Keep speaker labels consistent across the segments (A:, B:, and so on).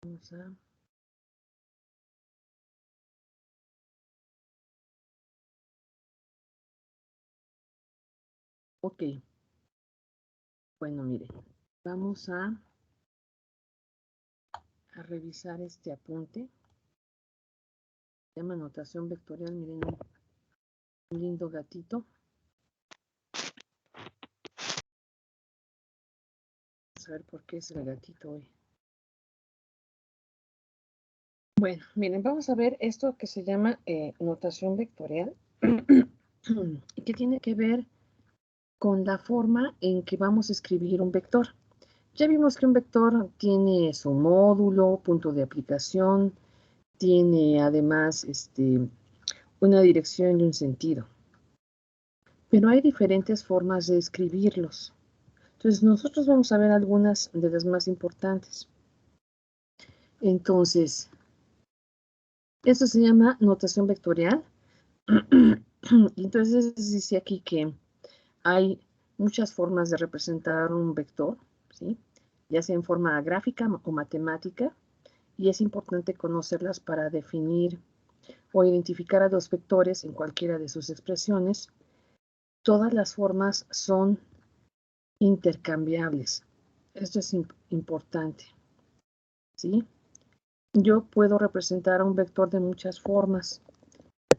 A: Vamos a... Ok. Bueno, mire, vamos a revisar este apunte. Se llama notación vectorial. Miren, un lindo gatito. Vamos a ver por qué es el gatito hoy. Bueno, miren, vamos a ver esto que se llama notación vectorial y que tiene que ver con la forma en que vamos a escribir un vector. Ya vimos que un vector tiene su módulo, punto de aplicación, tiene además una dirección y un sentido. Pero hay diferentes formas de escribirlos. Entonces, nosotros vamos a ver algunas de las más importantes. Entonces, esto se llama notación vectorial. Entonces, dice aquí que hay muchas formas de representar un vector, ¿sí? Ya sea en forma gráfica o matemática, y es importante conocerlas para definir o identificar a los vectores en cualquiera de sus expresiones. Todas las formas son intercambiables. Esto es importante, ¿sí? Yo puedo representar a un vector de muchas formas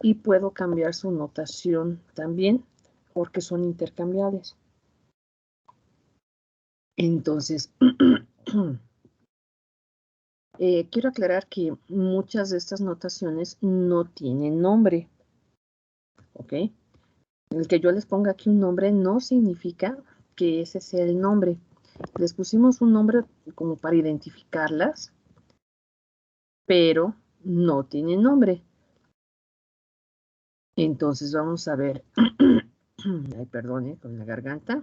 A: y puedo cambiar su notación también porque son intercambiables. Entonces, quiero aclarar que muchas de estas notaciones no tienen nombre, ¿ok? El que yo les ponga aquí un nombre no significa que ese sea el nombre. Les pusimos un nombre como para identificarlas, pero no tienen nombre. Entonces vamos a ver. Ay, perdón, con la garganta.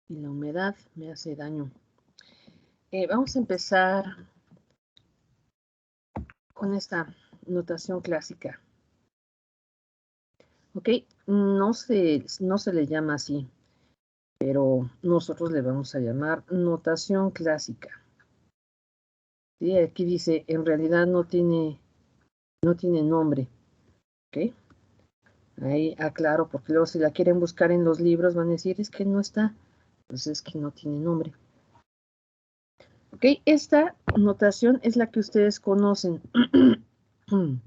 A: Y la humedad me hace daño. Vamos a empezar con esta notación clásica. ¿Ok? No se le llama así, pero nosotros le vamos a llamar notación clásica. ¿Sí? Aquí dice, en realidad no tiene nombre. ¿Ok? Ahí aclaro, porque luego si la quieren buscar en los libros van a decir, es que no está. Pues es que no tiene nombre. ¿Ok? Esta notación es la que ustedes conocen en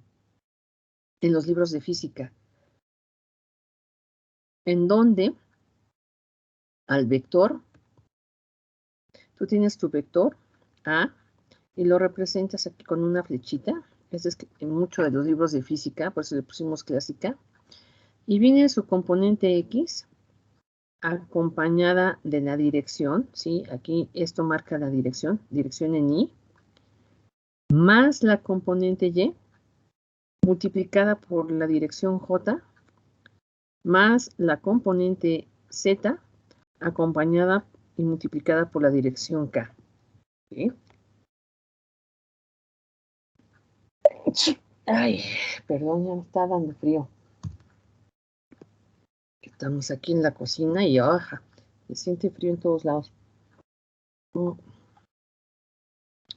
A: los libros de física, en donde al vector, tú tienes tu vector A y lo representas aquí con una flechita. Este es en muchos de los libros de física, por eso le pusimos clásica. Y viene su componente X acompañada de la dirección, ¿sí? Aquí esto marca la dirección en Y, más la componente Y, multiplicada por la dirección J, más la componente Z, acompañada y multiplicada por la dirección K. ¿Sí? Ay, perdón, ya me está dando frío. Estamos aquí en la cocina y se siente frío en todos lados.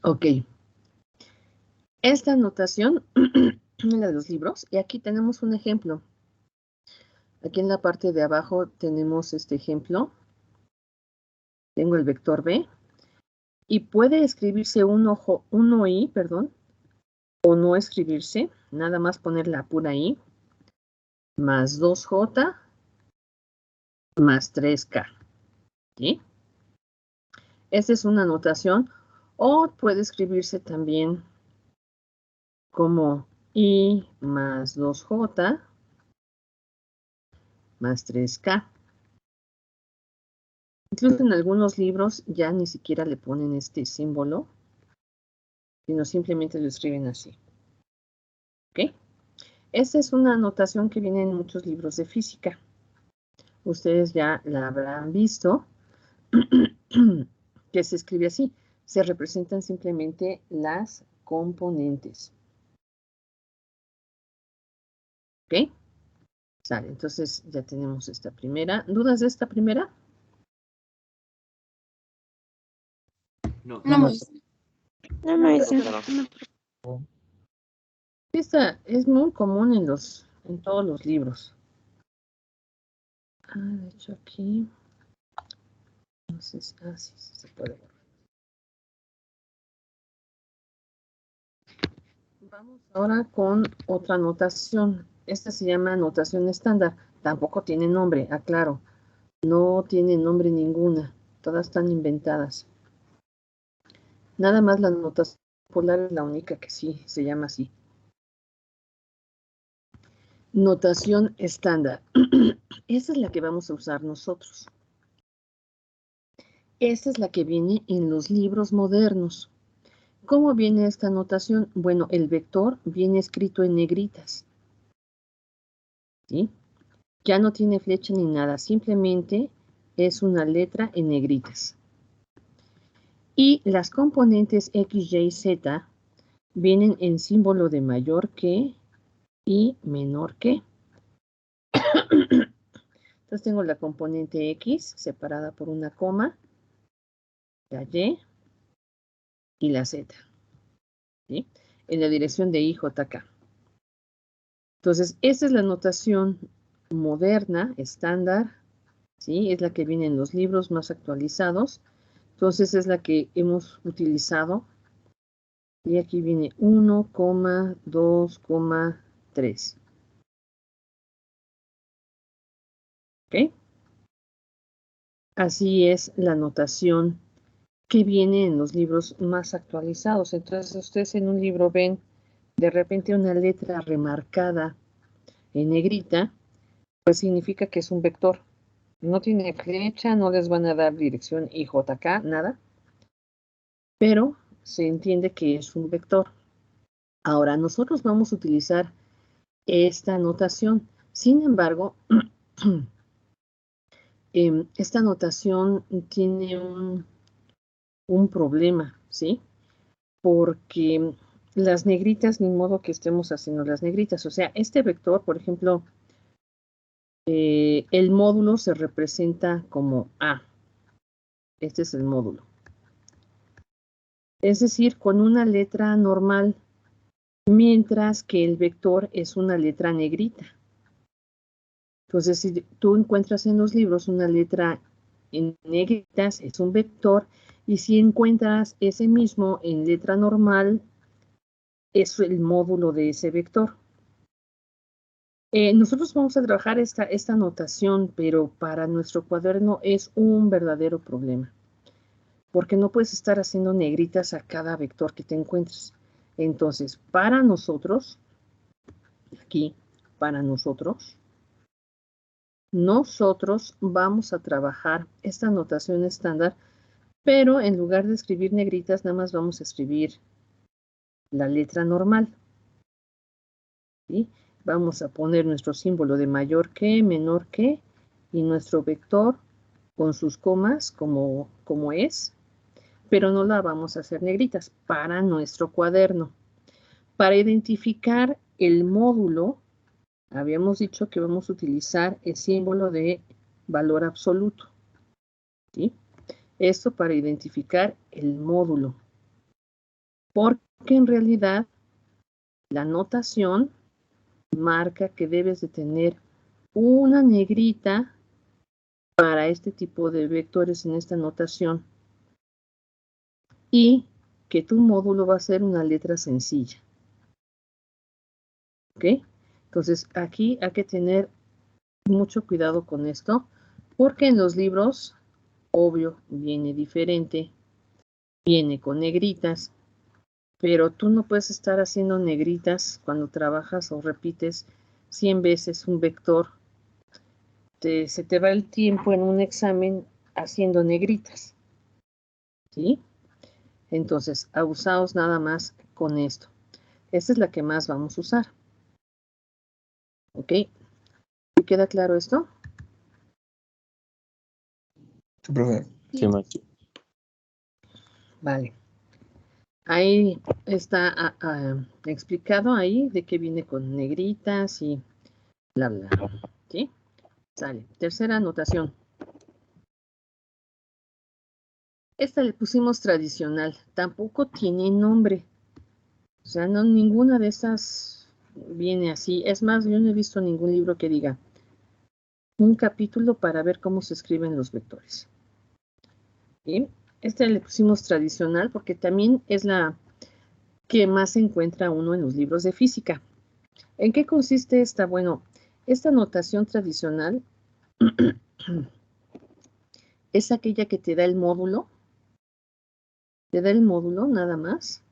A: Ok. Esta anotación, la de los libros, y aquí tenemos un ejemplo. Aquí en la parte de abajo tenemos este ejemplo. Tengo el vector B. Y puede escribirse 1i, perdón, o no escribirse, nada más poner la pura i, más 2j, más 3k. ¿Sí? Esta es una notación, o puede escribirse también como i más 2j más 3k. Incluso en algunos libros ya ni siquiera le ponen este símbolo, sino simplemente lo escriben así. ¿Ok? Esta es una notación que viene en muchos libros de física. Ustedes ya la habrán visto, que se escribe así. Se representan simplemente las componentes. ¿Ok? Sale, entonces ya tenemos esta primera. ¿Dudas de esta primera?
B: No.
A: No.
B: No, maestra.
A: Esta es muy común en todos los libros. De hecho aquí, no sé si, sí se puede ver. Vamos ahora con otra notación. Esta se llama notación estándar. Tampoco tiene nombre, aclaro. No tiene nombre ninguna. Todas están inventadas. Nada más la notación polar es la única que sí se llama así. Notación estándar. Esa es la que vamos a usar nosotros. Esta es la que viene en los libros modernos. ¿Cómo viene esta notación? Bueno, el vector viene escrito en negritas. ¿Sí? Ya no tiene flecha ni nada, simplemente es una letra en negritas. Y las componentes X, Y, Z vienen en símbolo de mayor que y menor que. Entonces tengo la componente X separada por una coma, la Y y la Z, ¿sí? En la dirección de IJK. Entonces, esta es la notación moderna, estándar, ¿sí? Es la que viene en los libros más actualizados. Entonces, es la que hemos utilizado. Y aquí viene 1, 2, 3. ¿Ok? Así es la notación que viene en los libros más actualizados. Entonces, ustedes en un libro ven de repente una letra remarcada en negrita, pues significa que es un vector. No tiene flecha, no les van a dar dirección IJK, nada, pero se entiende que es un vector. Ahora, nosotros vamos a utilizar esta notación. Sin embargo, esta notación tiene un problema, ¿sí? Porque las negritas, ni modo que estemos haciendo las negritas. O sea, este vector, por ejemplo, el módulo se representa como A. Este es el módulo. Es decir, con una letra normal, mientras que el vector es una letra negrita. Entonces, si tú encuentras en los libros una letra en negritas, es un vector, y si encuentras ese mismo en letra normal, es el módulo de ese vector. Nosotros vamos a trabajar esta notación, pero para nuestro cuaderno es un verdadero problema, porque no puedes estar haciendo negritas a cada vector que te encuentres. Entonces, para nosotros, aquí, para nosotros vamos a trabajar esta notación estándar, pero en lugar de escribir negritas, nada más vamos a escribir la letra normal. ¿Sí? Vamos a poner nuestro símbolo de mayor que, menor que, y nuestro vector con sus comas como es, pero no la vamos a hacer negritas para nuestro cuaderno. Para identificar el módulo, habíamos dicho que vamos a utilizar el símbolo de valor absoluto. ¿Sí? Esto para identificar el módulo. Porque en realidad la notación marca que debes de tener una negrita para este tipo de vectores en esta notación y que tu módulo va a ser una letra sencilla. ¿Ok? Entonces aquí hay que tener mucho cuidado con esto porque en los libros, obvio, viene diferente, viene con negritas, pero tú no puedes estar haciendo negritas cuando trabajas o repites 100 veces un vector. Se te va el tiempo en un examen haciendo negritas. ¿Sí? Entonces, abusaos nada más con esto. Esta es la que más vamos a usar. ¿Ok? ¿Te queda claro esto?
C: Sí, profe.
B: Sí, maestra.
A: Vale. Ahí está explicado ahí de que viene con negritas y bla, bla. ¿Sí? Sale. Tercera anotación. Esta le pusimos tradicional, tampoco tiene nombre. O sea, no, ninguna de estas viene así. Es más, yo no he visto ningún libro que diga un capítulo para ver cómo se escriben los vectores. ¿Sí? Esta le pusimos tradicional porque también es la que más se encuentra uno en los libros de física. ¿En qué consiste esta? Bueno, esta notación tradicional es aquella que te da el módulo. Te da el módulo nada más.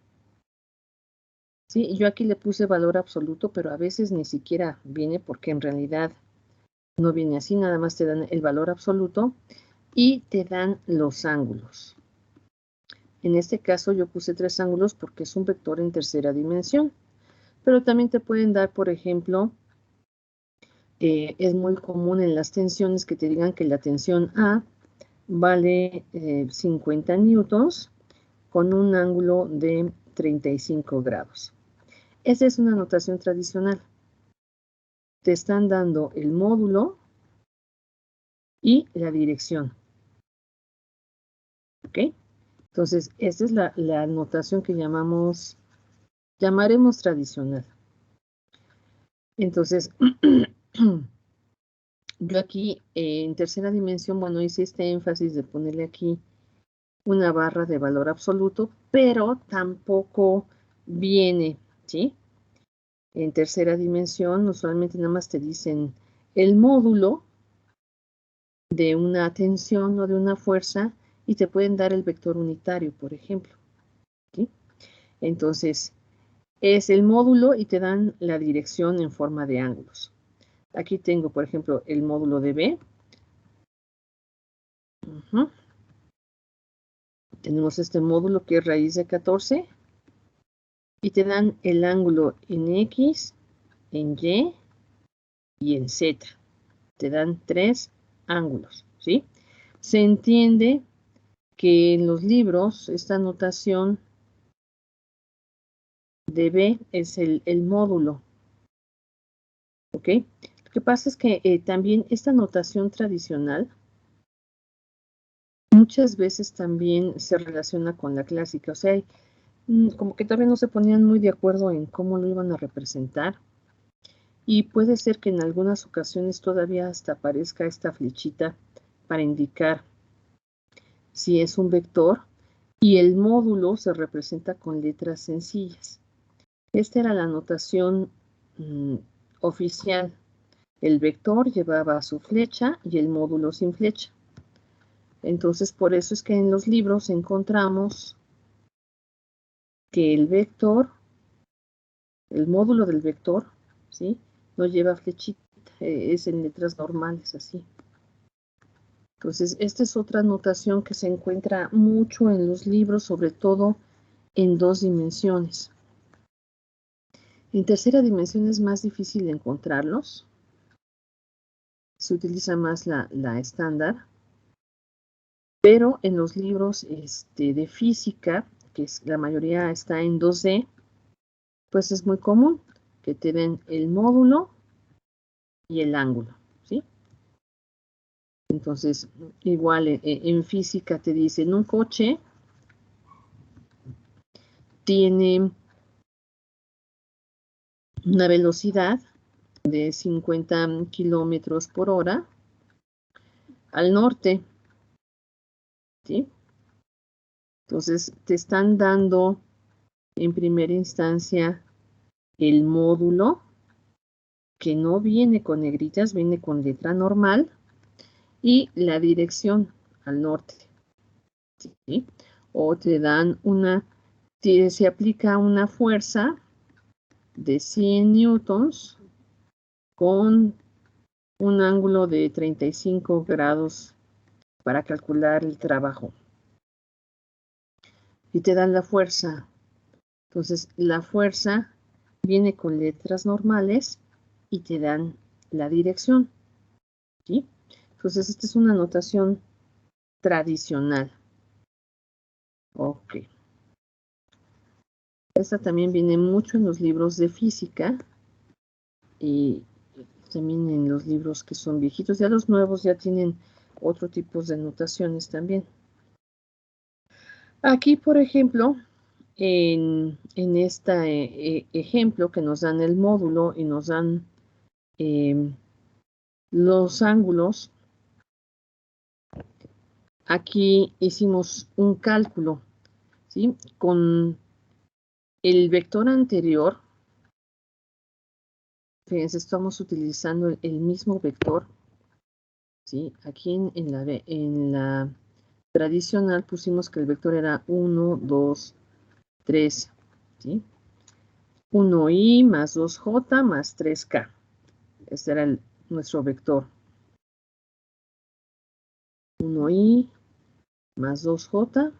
A: Sí, yo aquí le puse valor absoluto, pero a veces ni siquiera viene porque en realidad no viene así, nada más te dan el valor absoluto y te dan los ángulos. En este caso yo puse 3 ángulos porque es un vector en tercera dimensión, pero también te pueden dar, por ejemplo, es muy común en las tensiones que te digan que la tensión A vale 50 newtons con un ángulo de 35 grados. Esa es una notación tradicional. Te están dando el módulo y la dirección. ¿Ok? Entonces, esta es la notación que llamaremos tradicional. Entonces, yo aquí en tercera dimensión, bueno, hice este énfasis de ponerle aquí una barra de valor absoluto, pero tampoco viene, ¿sí? En tercera dimensión, usualmente nada más te dicen el módulo de una tensión o de una fuerza y te pueden dar el vector unitario, por ejemplo. ¿Sí? Entonces, es el módulo y te dan la dirección en forma de ángulos. Aquí tengo, por ejemplo, el módulo de B. Tenemos este módulo que es raíz de 14 y te dan el ángulo en X, en Y y en Z. Te dan 3 ángulos, ¿sí? Se entiende que en los libros esta notación de B es el módulo, ¿ok? Lo que pasa es que también esta notación tradicional muchas veces también se relaciona con la clásica, o sea, como que todavía no se ponían muy de acuerdo en cómo lo iban a representar. Y puede ser que en algunas ocasiones todavía hasta aparezca esta flechita para indicar si es un vector y el módulo se representa con letras sencillas. Esta era la notación oficial. El vector llevaba su flecha y el módulo sin flecha. Entonces, por eso es que en los libros encontramos que el vector, el módulo del vector, ¿sí? No lleva flechita, es en letras normales, así. Entonces, esta es otra notación que se encuentra mucho en los libros, sobre todo en 2 dimensiones. En tercera dimensión es más difícil encontrarlos. Se utiliza más la estándar. Pero en los libros de física, que la mayoría está en 2D, pues es muy común que te den el módulo y el ángulo, ¿sí? Entonces, igual en física te dicen un coche tiene una velocidad de 50 kilómetros por hora al norte, ¿sí? Entonces, te están dando en primera instancia el módulo, que no viene con negritas, viene con letra normal, y la dirección al norte, ¿sí? O te dan se aplica una fuerza de 100 newtons con un ángulo de 35 grados para calcular el trabajo. Y te dan la fuerza. Entonces, la fuerza viene con letras normales y te dan la dirección, ¿sí? Entonces, esta es una notación tradicional. Ok. Esta también viene mucho en los libros de física y también en los libros que son viejitos. Ya los nuevos ya tienen otro tipo de notaciones también. Aquí, por ejemplo, en este ejemplo que nos dan el módulo y nos dan los ángulos, aquí hicimos un cálculo, ¿sí? Con el vector anterior, fíjense, estamos utilizando el mismo vector, ¿sí? Aquí en la tradicional pusimos que el vector era 1, 2, 3, ¿sí? 1i más 2j más 3k. Este era nuestro vector. 1i más 2j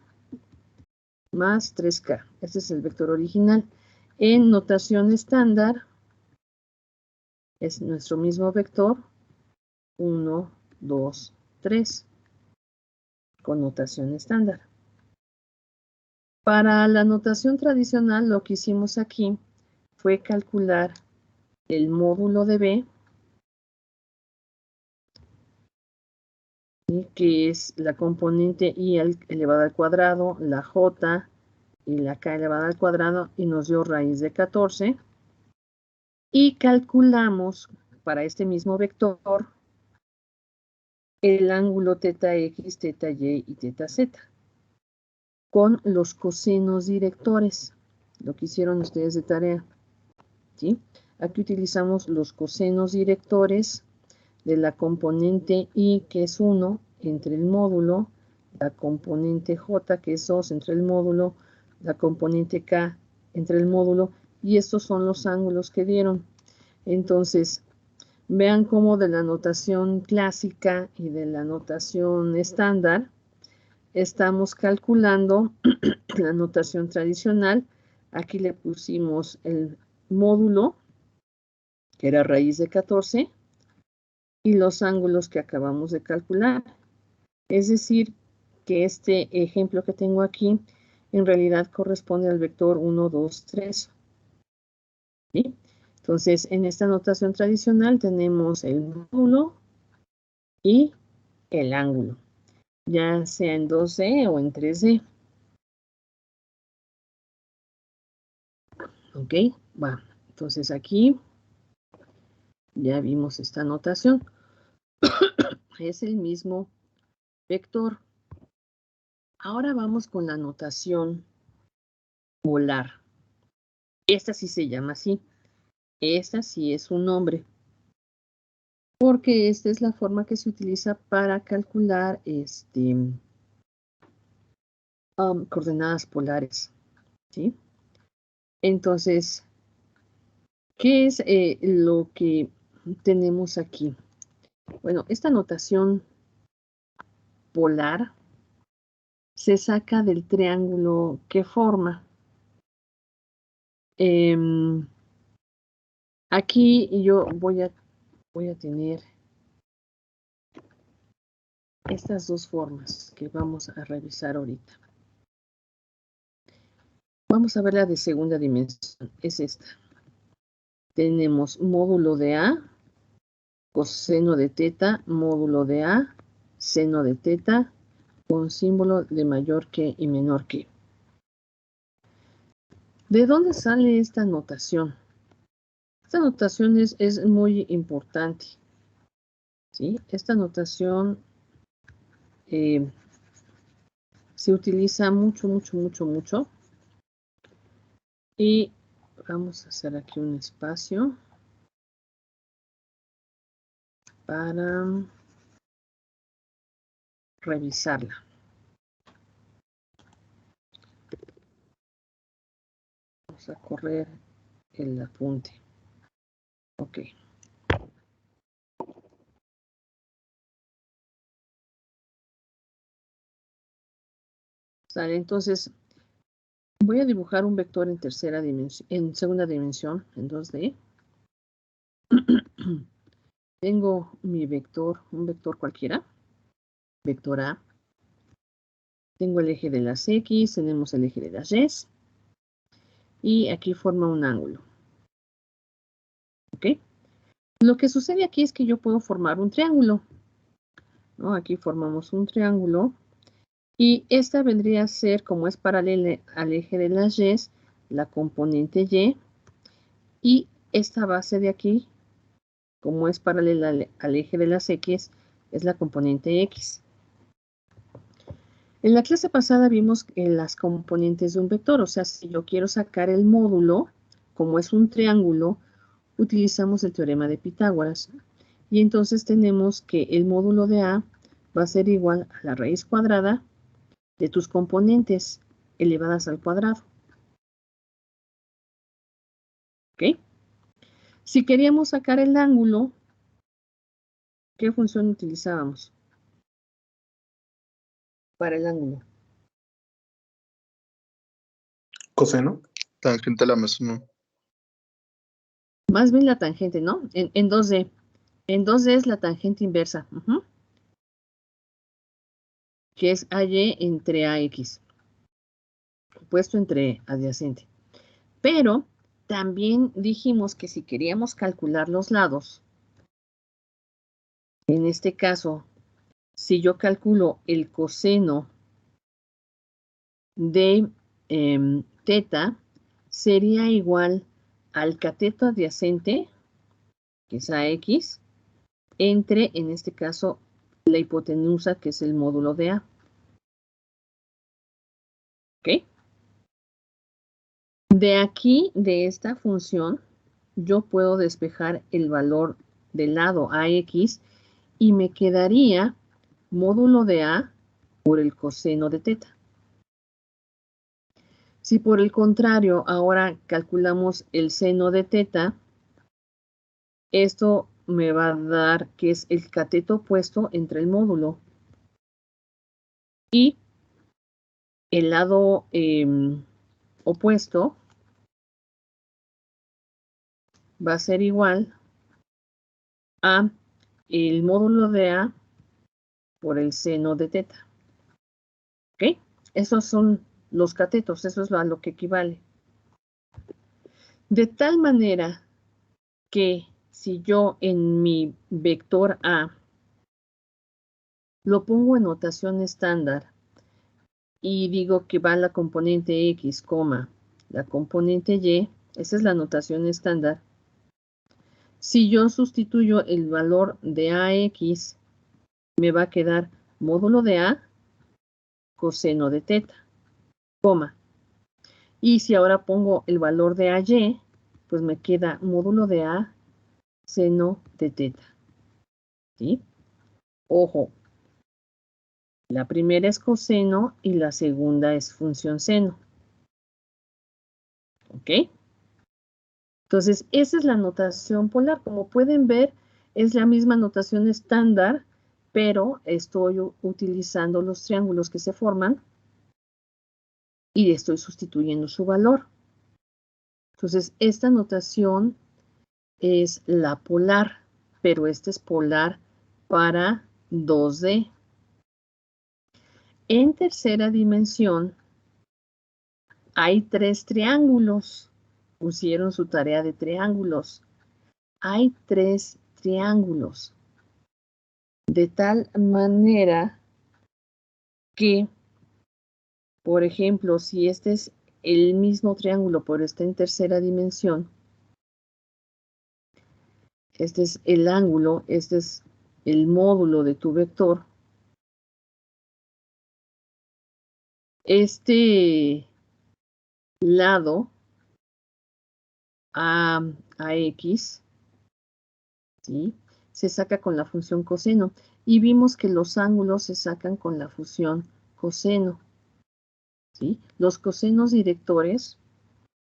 A: más 3k. Este es el vector original. En notación estándar es nuestro mismo vector 1, 2, 3 con notación estándar. Para la notación tradicional lo que hicimos aquí fue calcular el módulo de b, que es la componente i elevada al cuadrado, la j y la k elevada al cuadrado, y nos dio raíz de 14. Y calculamos para este mismo vector el ángulo teta x, teta y y teta z con los cosenos directores, lo que hicieron ustedes de tarea, ¿sí? Aquí utilizamos los cosenos directores de la componente i, que es 1, entre el módulo, la componente j, que es 2, entre el módulo, la componente k, entre el módulo, y estos son los ángulos que dieron. Entonces, vean cómo de la notación clásica y de la notación estándar estamos calculando la notación tradicional. Aquí le pusimos el módulo, que era raíz de 14, y los ángulos que acabamos de calcular. Es decir, que este ejemplo que tengo aquí en realidad corresponde al vector 1, 2, 3. ¿Sí? Entonces, en esta notación tradicional tenemos el módulo y el ángulo, ya sea en 2D o en 3D. ¿Ok? Va. Entonces aquí ya vimos esta notación. Es el mismo vector. Ahora vamos con la notación polar. Esta sí se llama así. Esta sí es un nombre. Porque esta es la forma que se utiliza para calcular coordenadas polares. ¿Sí? Entonces, ¿qué es lo que tenemos aquí? Bueno, esta notación polar se saca del triángulo que forma. Aquí yo voy a tener estas dos formas que vamos a revisar ahorita. Vamos a ver la de segunda dimensión, es esta. Tenemos módulo de A, coseno de teta, módulo de A, seno de teta, con símbolo de mayor que y menor que. ¿De dónde sale esta notación? Esta notación es muy importante, ¿sí? Esta notación se utiliza mucho, mucho, mucho, mucho. Y vamos a hacer aquí un espacio para revisarla. Vamos a correr el apunte. Ok. Sale, entonces voy a dibujar un vector en tercera dimensión, en segunda dimensión, en 2D. Tengo mi vector, un vector cualquiera, vector A. Tengo el eje de las X, tenemos el eje de las Y. Y aquí forma un ángulo. ¿Ok? Lo que sucede aquí es que yo puedo formar un triángulo, ¿no? Aquí formamos un triángulo Y esta vendría a ser, como es paralela al eje de las Y, la componente Y. Y esta base de aquí, como es paralela al eje de las X, es la componente X. En la clase pasada vimos las componentes de un vector, o sea, si yo quiero sacar el módulo, como es un triángulo, utilizamos el teorema de Pitágoras. Y entonces tenemos que el módulo de A va a ser igual a la raíz cuadrada de tus componentes elevadas al cuadrado. ¿Ok? Si queríamos sacar el ángulo, ¿qué función utilizábamos para el ángulo?
B: Coseno. Tangente a la misma.
A: Más bien la tangente, ¿no? En 2D. En 2D es la tangente inversa. Que es AY entre AX. Puesto entre adyacente. Pero también dijimos que si queríamos calcular los lados, en este caso, si yo calculo el coseno de teta, sería igual al cateto adyacente, que es AX, entre, en este caso, la hipotenusa, que es el módulo de A. ¿Ok? De aquí, de esta función, yo puedo despejar el valor del lado AX y me quedaría módulo de A por el coseno de teta. Si por el contrario ahora calculamos el seno de teta, esto me va a dar que es el cateto opuesto entre el módulo y el lado opuesto va a ser igual a el módulo de A por el seno de teta. ¿Ok? Esos son los catetos, eso es a lo que equivale. De tal manera que si yo en mi vector A lo pongo en notación estándar y digo que va la componente X, la componente Y, esa es la notación estándar. Si yo sustituyo el valor de AX, me va a quedar módulo de A coseno de teta, coma. Y si ahora pongo el valor de AY, pues me queda módulo de A seno de teta. ¿Sí? Ojo, la primera es coseno y la segunda es función seno. ¿Ok? Entonces, esa es la notación polar. Como pueden ver, es la misma notación estándar, pero estoy utilizando los triángulos que se forman y estoy sustituyendo su valor. Entonces, esta notación es la polar, pero esta es polar para 2D. En tercera dimensión hay 3 triángulos. Pusieron su tarea de triángulos. Hay 3 triángulos. De tal manera que, por ejemplo, si este es el mismo triángulo, pero está en tercera dimensión, este es el ángulo, este es el módulo de tu vector, este lado AX, ¿sí?, se saca con la función coseno. Y vimos que los ángulos se sacan con la función coseno. ¿Sí? Los cosenos directores,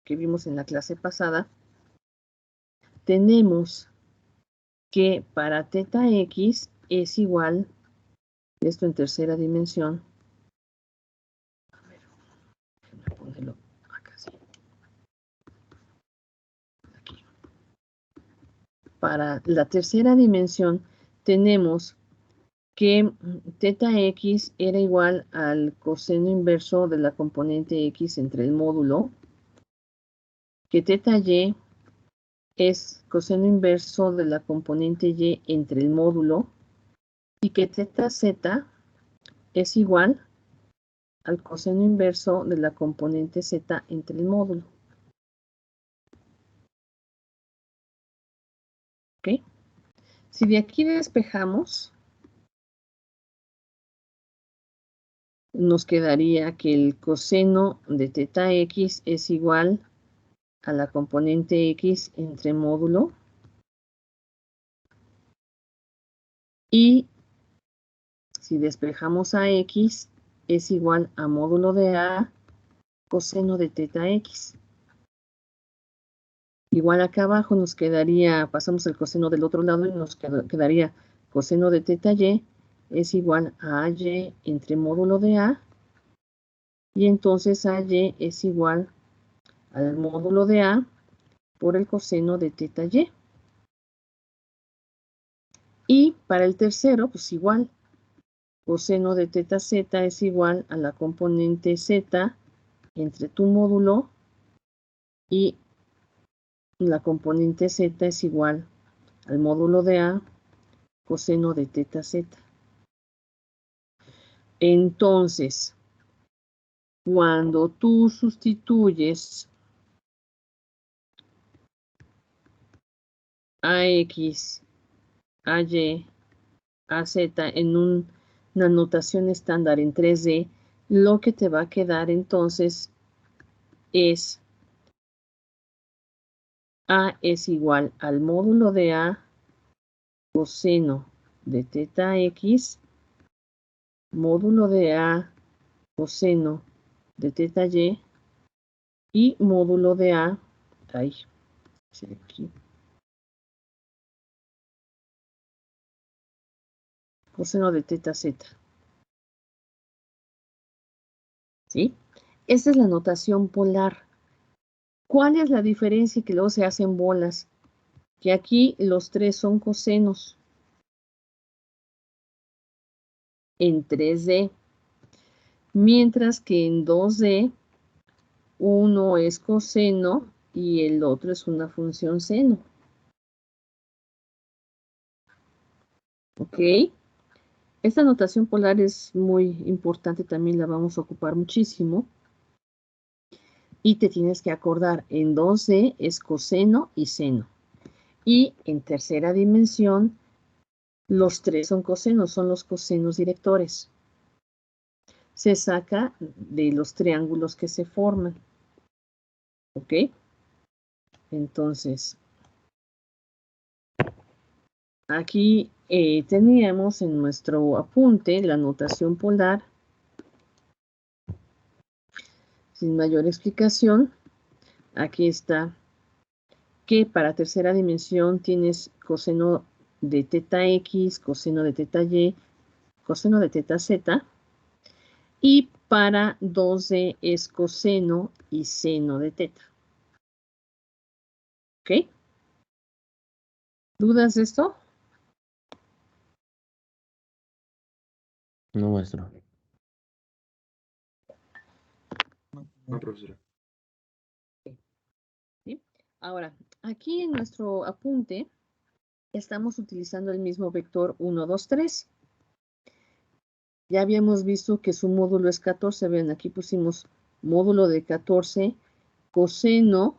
A: que vimos en la clase pasada, tenemos que para teta x es igual, esto en tercera dimensión, a ver, déjenme ponerlo acá, sí. Aquí. Para la tercera dimensión tenemos que teta x era igual al coseno inverso de la componente x entre el módulo, que teta y es coseno inverso de la componente y entre el módulo, y que teta z es igual al coseno inverso de la componente z entre el módulo. ¿Ok? Si de aquí despejamos, nos quedaría que el coseno de teta x es igual a la componente x entre módulo. Y si despejamos a x, es igual a módulo de a coseno de teta x. Igual acá abajo nos quedaría, pasamos el coseno del otro lado y nos quedaría coseno de teta y es igual a y entre módulo de a. Y entonces ay es igual al módulo de a por el coseno de teta y. Y para el tercero, pues igual, coseno de teta z es igual a la componente z entre tu módulo y la componente z es igual al módulo de a coseno de teta z. Entonces, cuando tú sustituyes a x, a y, a z en una notación estándar en 3D, lo que te va a quedar entonces es a es igual al módulo de a coseno de teta x, módulo de a coseno de teta y módulo de a, aquí, coseno de teta z. ¿Sí? Esta es la notación polar. ¿Cuál es la diferencia que luego se hacen bolas? Que aquí los tres son cosenos en 3D, mientras que en 2D uno es coseno y el otro es una función seno. ¿Ok? Esta notación polar es muy importante, también la vamos a ocupar muchísimo. Y te tienes que acordar, en 2D es coseno y seno. Y en tercera dimensión, los tres son cosenos, son los cosenos directores. Se saca de los triángulos que se forman. ¿Ok? Entonces, aquí teníamos en nuestro apunte la notación polar. Sin mayor explicación, aquí está que para tercera dimensión tienes coseno de teta x, coseno de teta y, coseno de teta z. Y para 2D es coseno y seno de teta. ¿Ok? ¿Dudas de esto?
C: No, maestro.
B: No, profesora.
A: ¿Sí? Ahora, aquí en nuestro apunte estamos utilizando el mismo vector 1, 2, 3. Ya habíamos visto que su módulo es 14. Vean, aquí pusimos módulo de 14, coseno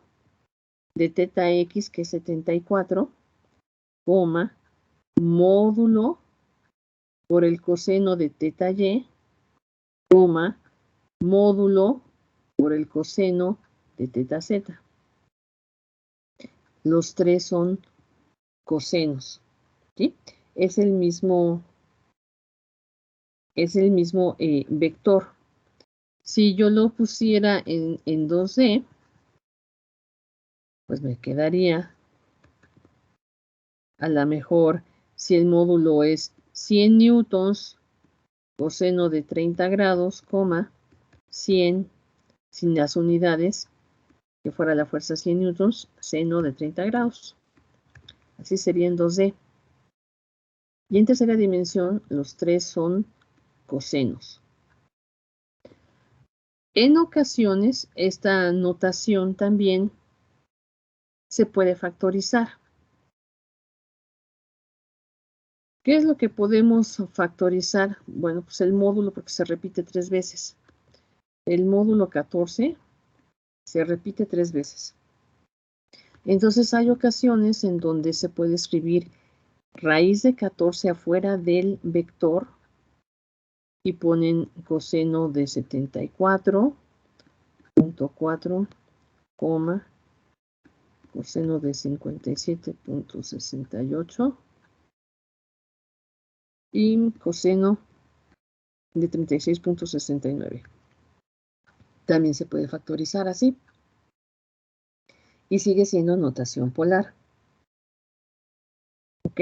A: de teta x, que es 74, coma, módulo por el coseno de teta y, coma, módulo por el coseno de teta z. Los tres son cosenos. ¿Sí? Es el mismo vector. Si yo lo pusiera en 2D, pues me quedaría a lo mejor, si el módulo es 100 newtons, coseno de 30 grados, coma, 100 sin las unidades, que fuera la fuerza 100 newtons, seno de 30 grados. Así sería en 2D. Y en tercera dimensión, los tres son cosenos. En ocasiones, esta notación también se puede factorizar. ¿Qué es lo que podemos factorizar? Bueno, pues el módulo, porque se repite 3 veces. el módulo 14 se repite 3 veces. Entonces hay ocasiones en donde se puede escribir raíz de 14 afuera del vector y ponen coseno de 74.4, coma, coseno de 57.68 y coseno de 36.69. También se puede factorizar así. Y sigue siendo notación polar. ¿Ok?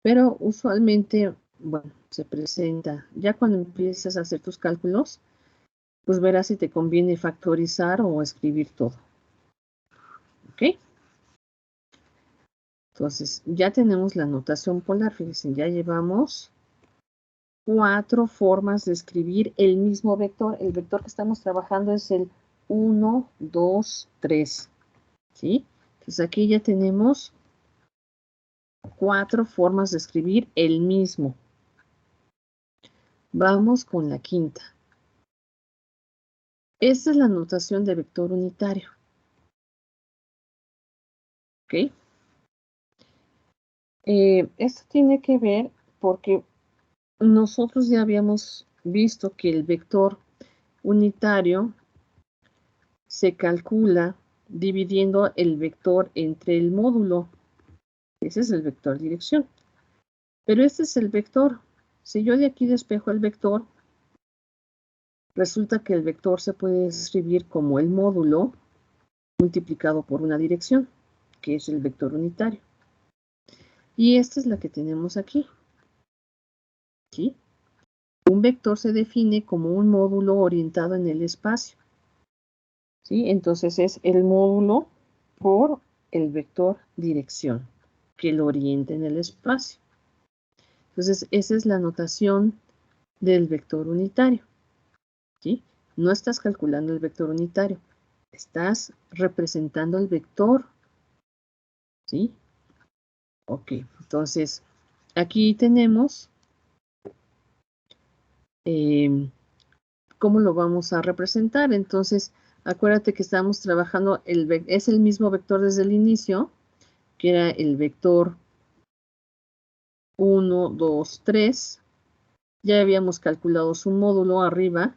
A: Pero usualmente, bueno, se presenta, ya cuando empiezas a hacer tus cálculos, pues verás si te conviene factorizar o escribir todo. ¿Ok? Entonces, ya tenemos la notación polar. Fíjense, ya llevamos 4 formas de escribir el mismo vector. El vector que estamos trabajando es el 1, 2, 3. ¿Sí? Entonces, aquí ya tenemos 4 formas de escribir el mismo. Vamos con la quinta. Esta es la notación de vector unitario. ¿Ok? Esto tiene que ver porque nosotros ya habíamos visto que el vector unitario se calcula dividiendo el vector entre el módulo. Ese es el vector dirección. Pero este es el vector. Si yo de aquí despejo el vector, resulta que el vector se puede escribir como el módulo multiplicado por una dirección, que es el vector unitario. Y esta es la que tenemos aquí. ¿Sí? Un vector se define como un módulo orientado en el espacio. ¿Sí? Entonces es el módulo por el vector dirección, que lo orienta en el espacio. Entonces esa es la notación del vector unitario. ¿Sí? No estás calculando el vector unitario, estás representando el vector. ¿Sí? Ok, entonces aquí tenemos cómo lo vamos a representar. Entonces, acuérdate que estamos trabajando, es el mismo vector desde el inicio, que era el vector 1, 2, 3. Ya habíamos calculado su módulo arriba.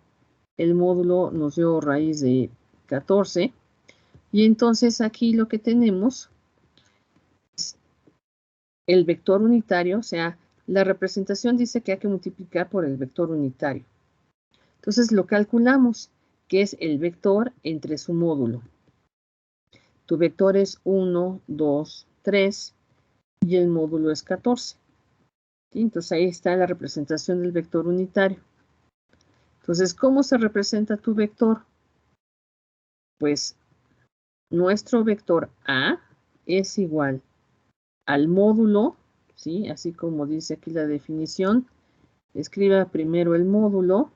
A: El módulo nos dio raíz de 14. Y entonces aquí lo que tenemos es el vector unitario, o sea, la representación dice que hay que multiplicar por el vector unitario. Entonces lo calculamos, que es el vector entre su módulo. Tu vector es 1, 2, 3 y el módulo es 14. ¿Sí? Entonces ahí está la representación del vector unitario. Entonces, ¿cómo se representa tu vector? Pues nuestro vector A es igual al módulo, ¿sí? Así como dice aquí la definición. Escriba primero el módulo.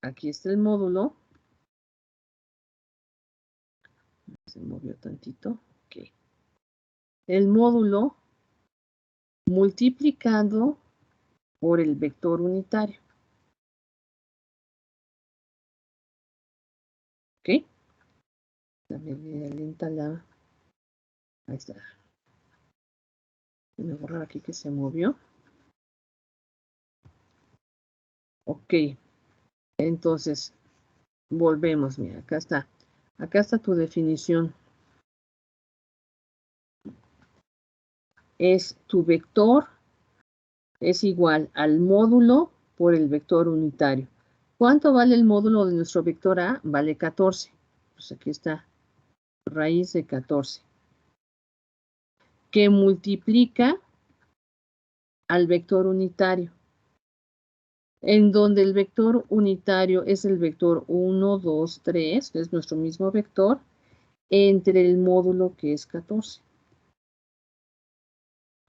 A: Aquí está el módulo. Se movió tantito. Ok. El módulo multiplicado por el vector unitario. ¿Ok? También lenta la... Ahí está. Voy a borrar aquí que se movió. Ok. Entonces, volvemos. Mira, acá está. Acá está tu definición. Es tu vector es igual al módulo por el vector unitario. ¿Cuánto vale el módulo de nuestro vector A? Vale 14. Pues aquí está. Raíz de 14. Que multiplica al vector unitario. En donde el vector unitario es el vector 1, 2, 3, es nuestro mismo vector, entre el módulo que es 14.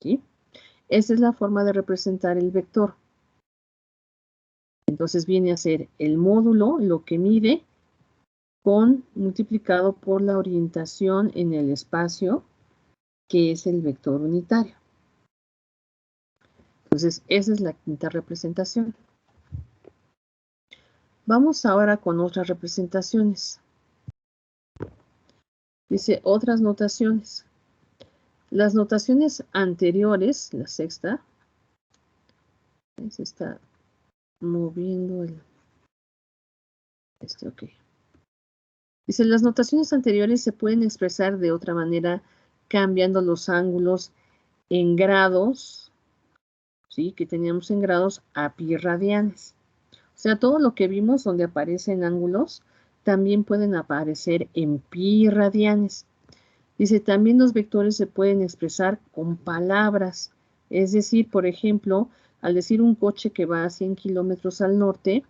A: ¿Sí? Esa es la forma de representar el vector. Entonces viene a ser el módulo, lo que mide, multiplicado por la orientación en el espacio, que es el vector unitario. Entonces, esa es la quinta representación. Vamos ahora con otras representaciones. Dice, otras notaciones. Las notaciones anteriores, la sexta, se está moviendo el... ok. Dice, las notaciones anteriores se pueden expresar de otra manera cambiando los ángulos en grados, ¿sí? Que teníamos en grados a pi radianes. O sea, todo lo que vimos donde aparecen ángulos también pueden aparecer en pi radianes. Dice, también los vectores se pueden expresar con palabras. Es decir, por ejemplo, al decir un coche que va a 100 kilómetros al norte,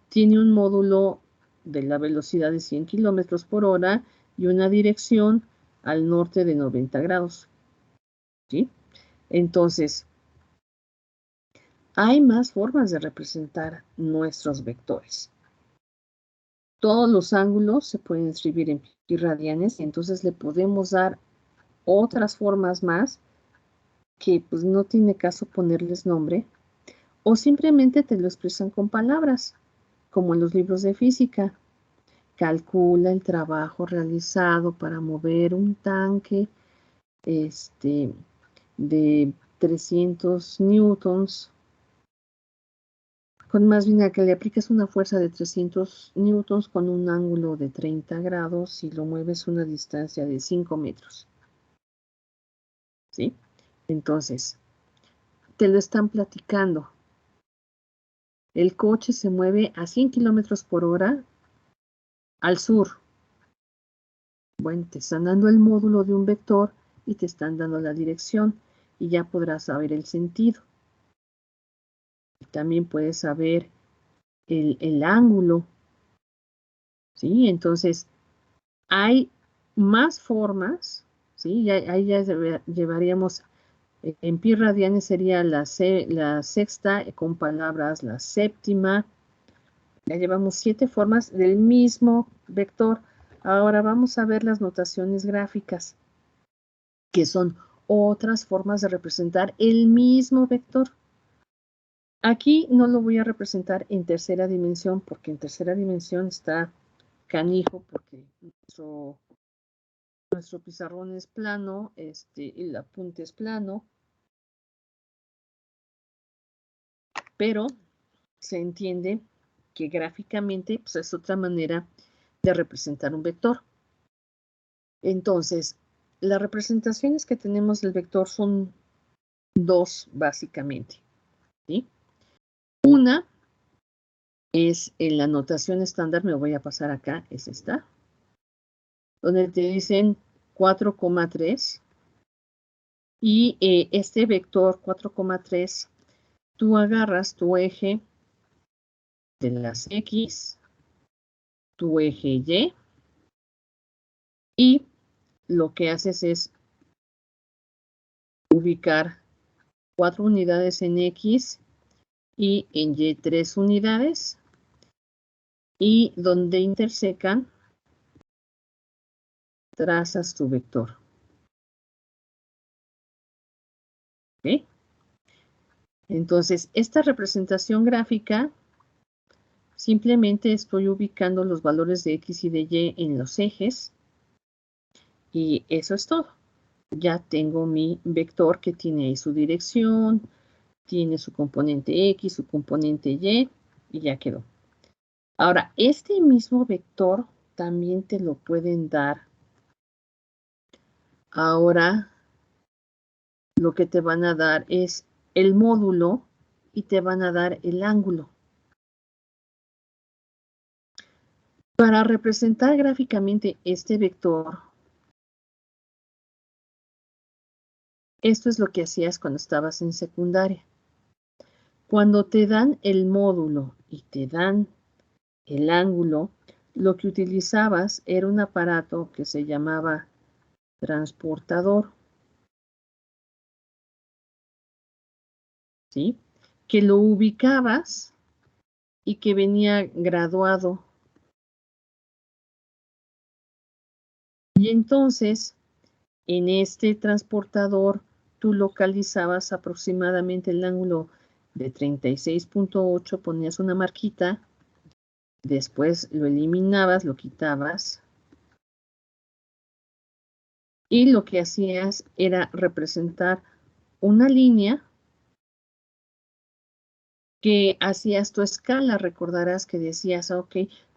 A: tiene un módulo de la velocidad de 100 kilómetros por hora y una dirección al norte de 90 grados. ¿Sí? Entonces, hay más formas de representar nuestros vectores. Todos los ángulos se pueden escribir en pi radianes y entonces le podemos dar otras formas más que pues no tiene caso ponerles nombre o simplemente te lo expresan con palabras, como en los libros de física. Calcula el trabajo realizado para mover un tanque de 300 newtons, con más bien a que le apliques una fuerza de 300 newtons con un ángulo de 30 grados y lo mueves a una distancia de 5 metros. ¿Sí? Entonces, te lo están platicando. El coche se mueve a 100 kilómetros por hora al sur. Bueno, te están dando el módulo de un vector y te están dando la dirección y ya podrás saber el sentido. También puedes saber el ángulo, ¿sí? Entonces, hay más formas, ¿sí? Ahí ya llevaríamos, en pi radianes sería la sexta, con palabras la séptima. Ya llevamos 7 formas del mismo vector. Ahora vamos a ver las notaciones gráficas, que son otras formas de representar el mismo vector. Aquí no lo voy a representar en tercera dimensión, porque en tercera dimensión está canijo, porque nuestro pizarrón es plano, el apunte es plano, pero se entiende que gráficamente pues, es otra manera de representar un vector. Entonces, las representaciones que tenemos del vector son dos, básicamente, ¿sí? Una es en la notación estándar, me lo voy a pasar acá, es esta, donde te dicen 4,3 y este vector 4,3, tú agarras tu eje de las X, tu eje y lo que haces es ubicar 4 unidades en X y en Y 3 unidades, y donde intersecan, trazas tu vector. ¿Ok? Entonces, esta representación gráfica, simplemente estoy ubicando los valores de X y de Y en los ejes, y eso es todo. Ya tengo mi vector que tiene ahí su dirección, tiene su componente X, su componente Y, y ya quedó. Ahora, este mismo vector también te lo pueden dar. Ahora, lo que te van a dar es el módulo y te van a dar el ángulo. Para representar gráficamente este vector, esto es lo que hacías cuando estabas en secundaria. Cuando te dan el módulo y te dan el ángulo, lo que utilizabas era un aparato que se llamaba transportador, ¿sí? Que lo ubicabas y que venía graduado. Y entonces, en este transportador, tú localizabas aproximadamente el ángulo de 36.8, ponías una marquita, después lo eliminabas, lo quitabas, y lo que hacías era representar una línea que hacías tu escala. Recordarás que decías, ok,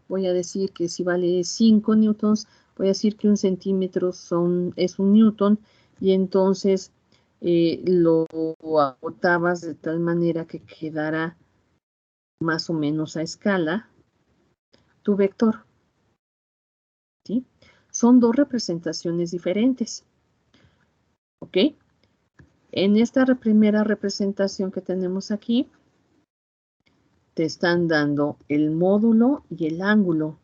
A: voy a decir que si vale 5 newtons, voy a decir que un centímetro es un newton, y entonces lo agotabas de tal manera que quedara más o menos a escala tu vector, ¿sí? Son dos representaciones diferentes, ¿ok? En esta primera representación que tenemos aquí, te están dando el módulo y el ángulo,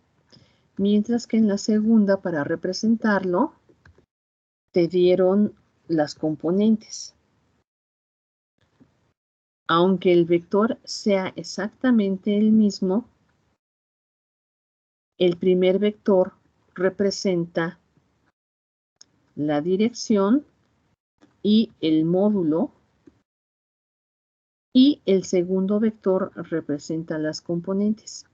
A: mientras que en la segunda, para representarlo, te dieron las componentes. Aunque el vector sea exactamente el mismo, el primer vector representa la dirección y el módulo, y el segundo vector representa las componentes,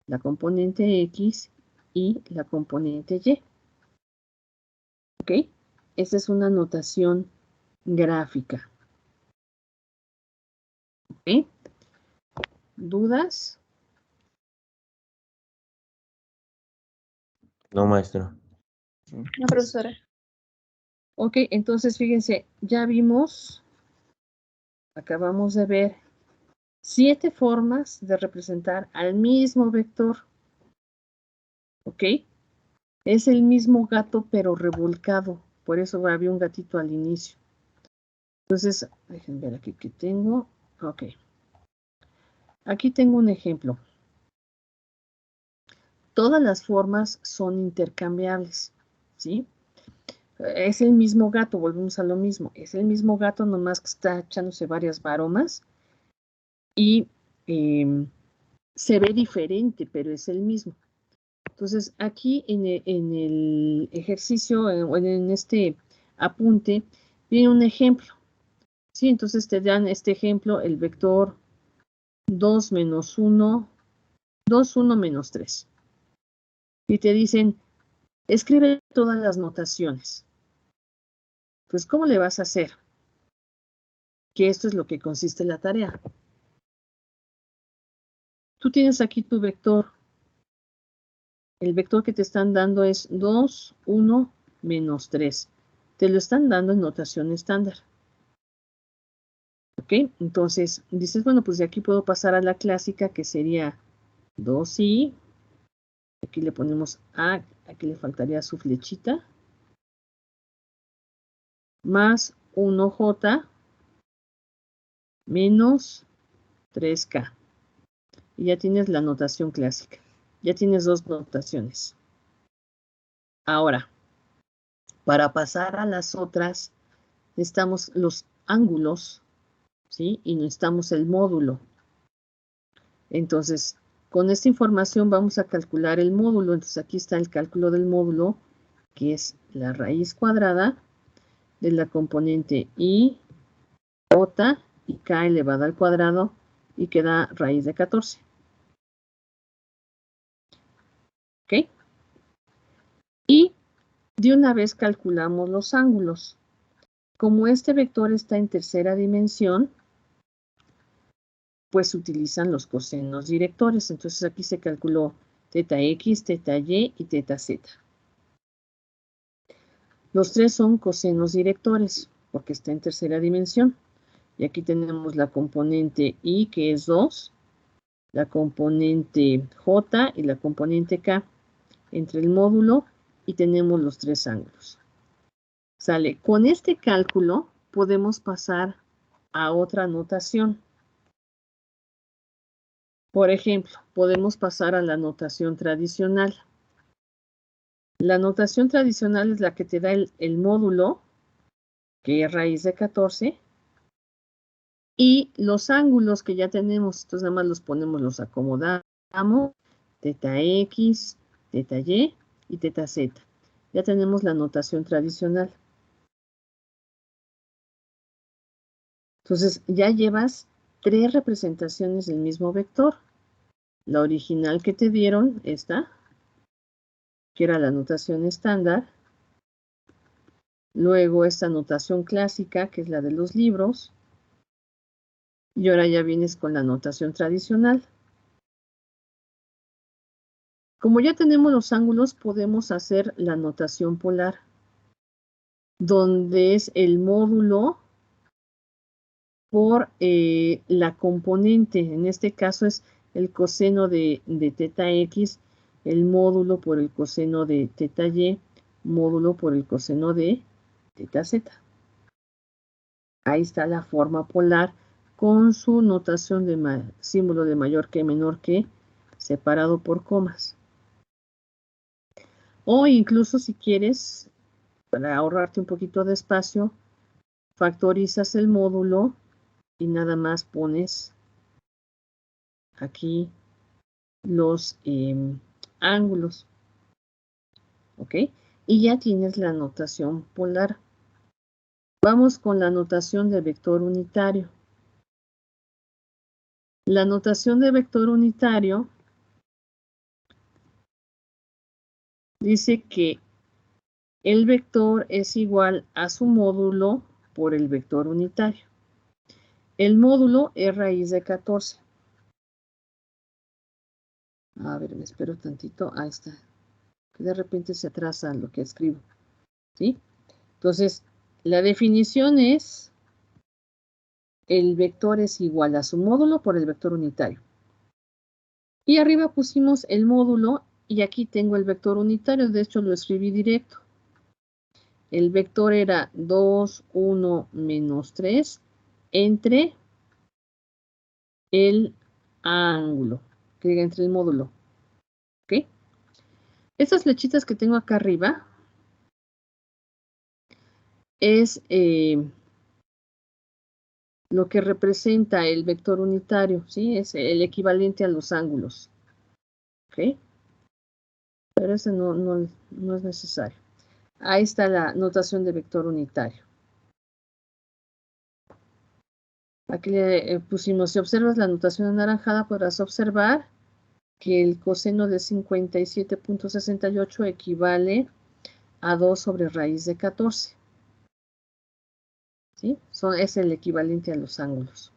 A: la componente X y la componente Y. ¿Ok? Esta es una notación gráfica. ¿Ok? ¿Dudas?
C: No, maestro.
D: No, profesora.
A: Ok, entonces fíjense, ya vimos, acabamos de ver 7 formas de representar al mismo vector. ¿Ok? Es el mismo gato pero revolcado, por eso había un gatito al inicio. Entonces, déjenme ver aquí que tengo. Ok. Aquí tengo un ejemplo. Todas las formas son intercambiables, ¿sí? Es el mismo gato, volvemos a lo mismo. Es el mismo gato, nomás que está echándose varias maromas y se ve diferente, pero es el mismo. Entonces, aquí en el ejercicio, o en este apunte, viene un ejemplo. ¿Sí? Entonces te dan este ejemplo, el vector 2 menos 1, 2, 1 menos 3. Y te dicen, escribe todas las notaciones. Pues, ¿cómo le vas a hacer? Que esto es lo que consiste la tarea. Tú tienes aquí tu vector. El vector que te están dando es 2, 1, menos 3. Te lo están dando en notación estándar. ¿Ok? Entonces, dices, bueno, pues de aquí puedo pasar a la clásica, que sería 2i. Aquí le ponemos A, aquí le faltaría su flechita. Más 1j menos 3k. Y ya tienes la notación clásica. Ya tienes dos notaciones. Ahora, para pasar a las otras, necesitamos los ángulos, ¿sí? Y necesitamos el módulo. Entonces, con esta información vamos a calcular el módulo. Entonces, aquí está el cálculo del módulo, que es la raíz cuadrada de la componente i, j y k elevado al cuadrado, y queda raíz de 14. ¿Ok? Y de una vez calculamos los ángulos. Como este vector está en tercera dimensión, pues se utilizan los cosenos directores. Entonces aquí se calculó teta x, teta y y teta z. Los tres son cosenos directores, porque está en tercera dimensión. Y aquí tenemos la componente i, que es 2, la componente j y la componente k entre el módulo, y tenemos los tres ángulos. Sale. Con este cálculo podemos pasar a otra notación. Por ejemplo, podemos pasar a la notación tradicional. La notación tradicional es la que te da el módulo, que es raíz de 14, y los ángulos que ya tenemos. Entonces nada más los ponemos, los acomodamos, teta x, teta y y teta z. Ya tenemos la notación tradicional. Entonces, ya llevas 3 representaciones del mismo vector. La original que te dieron, esta, que era la notación estándar. Luego esta notación clásica, que es la de los libros. Y ahora ya vienes con la notación tradicional. Como ya tenemos los ángulos, podemos hacer la notación polar, donde es el módulo por la componente. En este caso es el coseno de teta x, el módulo por el coseno de teta y, módulo por el coseno de teta z. Ahí está la forma polar con su notación de símbolo de mayor que menor que, separado por comas. O incluso si quieres, para ahorrarte un poquito de espacio, factorizas el módulo y nada más pones aquí los ángulos. ¿Ok? Y ya tienes la notación polar. Vamos con la notación de vector unitario. La notación de vector unitario dice que el vector es igual a su módulo por el vector unitario. El módulo es raíz de 14. A ver, me espero tantito. Ahí está. Que de repente se atrasa lo que escribo. ¿Sí? Entonces, la definición es: el vector es igual a su módulo por el vector unitario. Y arriba pusimos el módulo y aquí tengo el vector unitario. De hecho, lo escribí directo. El vector era 2, 1, menos 3 entre el ángulo, que diga entre el módulo. ¿Ok? Estas flechitas que tengo acá arriba es lo que representa el vector unitario, ¿sí? Es el equivalente a los ángulos. ¿Ok? Pero ese no es necesario. Ahí está la notación de vector unitario. Aquí le pusimos, si observas la notación anaranjada, podrás observar que el coseno de 57.68 equivale a 2 sobre raíz de 14. ¿Sí? Es el equivalente a los ángulos.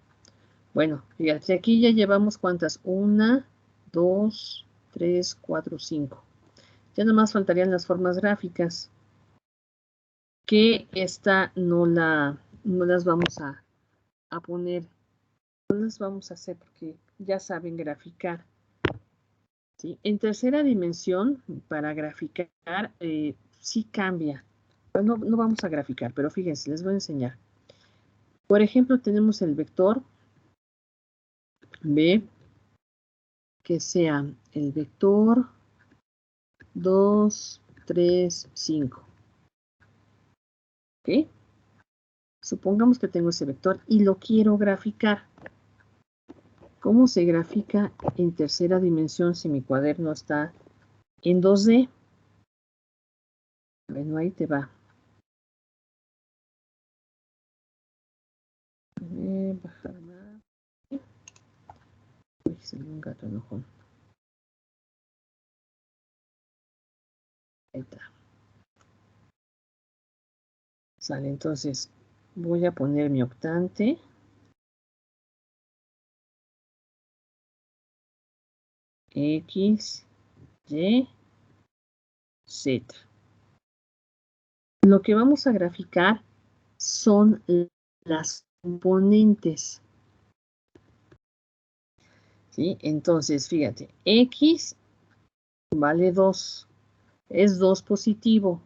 A: Bueno, fíjate, aquí ya llevamos ¿cuántas? 1, 2, 3, 4, 5. Ya nomás faltarían las formas gráficas, que esta no las vamos a poner, no las vamos a hacer porque ya saben graficar. ¿Sí? En tercera dimensión, para graficar, sí cambia. No vamos a graficar, pero fíjense, les voy a enseñar. Por ejemplo, tenemos el vector B, que sea el vector 2, 3, 5. ¿Ok? Supongamos que tengo ese vector y lo quiero graficar. ¿Cómo se grafica en tercera dimensión si mi cuaderno está en 2D? Bueno, ahí te va. Bajar más. Uy, se me un gato enojón. Ahí está. Sale, entonces voy a poner mi octante. X, Y, Z. Lo que vamos a graficar son las componentes. ¿Sí? Entonces, fíjate, X vale 2. Es 2 positivo.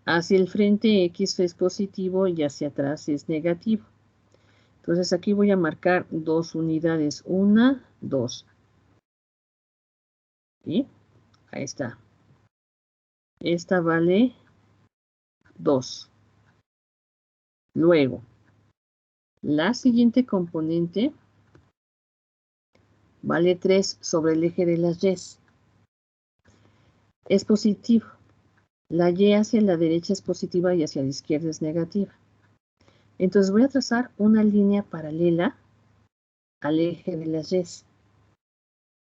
A: Hacia el frente X es positivo y hacia atrás es negativo. Entonces aquí voy a marcar 2 unidades. 1, 2. ¿Sí? Ahí está. Esta vale 2. Luego, la siguiente componente vale 3 sobre el eje de las Y. Es positivo. La Y hacia la derecha es positiva y hacia la izquierda es negativa. Entonces voy a trazar una línea paralela al eje de las Y.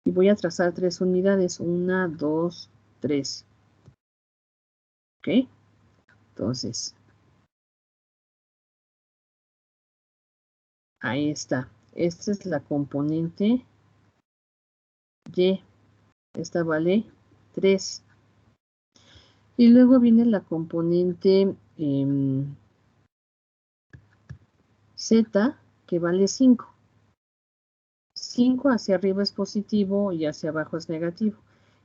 A: Y voy a trazar 3 unidades. 1, 2, 3. ¿Ok? Entonces, ahí está. Esta es la componente Y. Esta vale 3. Y luego viene la componente Z, que vale 5. 5 hacia arriba es positivo y hacia abajo es negativo.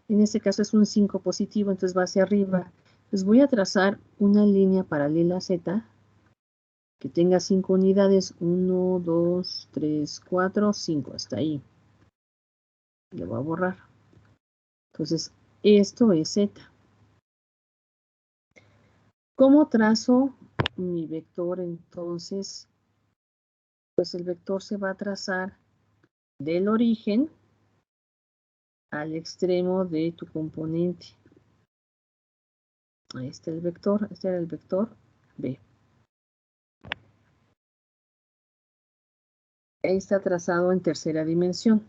A: En este caso es un 5 positivo, entonces va hacia arriba. Entonces voy a trazar una línea paralela a Z que tenga 5 unidades. 1, 2, 3, 4, 5. Hasta ahí. Le voy a borrar. Entonces, esto es Z. ¿Cómo trazo mi vector entonces? Pues el vector se va a trazar del origen al extremo de tu componente. Ahí está el vector, este era el vector B. Ahí está trazado en tercera dimensión.